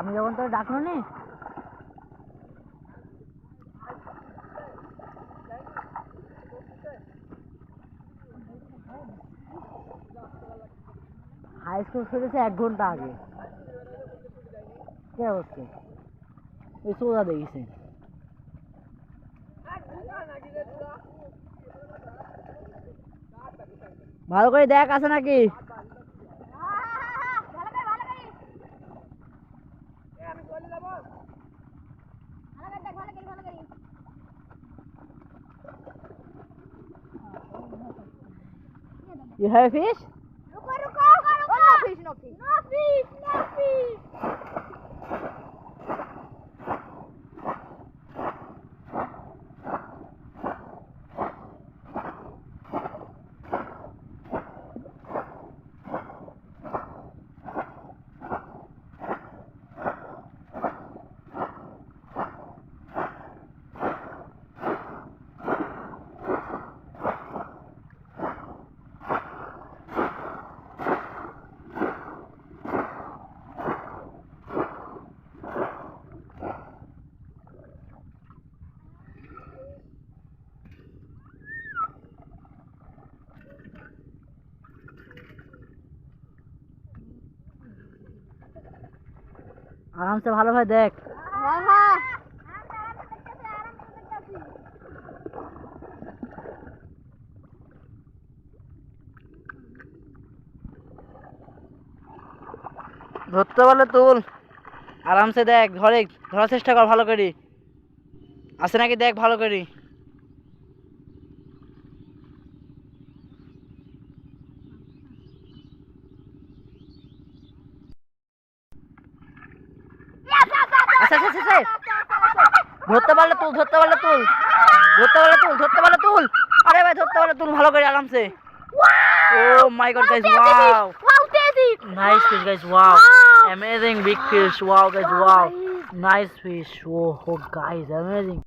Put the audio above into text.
আমি যখন তোর ডাকলো নি হাই স্কুল ছুটেছে 1 ঘন্টা আগে কে হচ্ছে ওই সোজা দেখেছে ভালো করে দেখ আছে নাকি You have fish? रुको रुको रुको no fish no fish no fish no fish आराम से ভালো ভাই দেখ हाँ हाँ ধরতে বলে তুল আরাম से দেখ ধরে ধরার চেষ্টা কর ভালো করে আছে নাকি দেখ ভালো করে আচ্ছা আচ্ছা আচ্ছা ধরতে পারলে তুল ধরতে পারলে তুল ধরতে পারলে তুল ধরতে পারলে তুল আরে ভাই ধরতে পারলে তুল ভালো করে আরাম से Oh my god guys wow wow Teddy nice fish guys wow amazing big fish wow guys wow nice fish oh guys amazing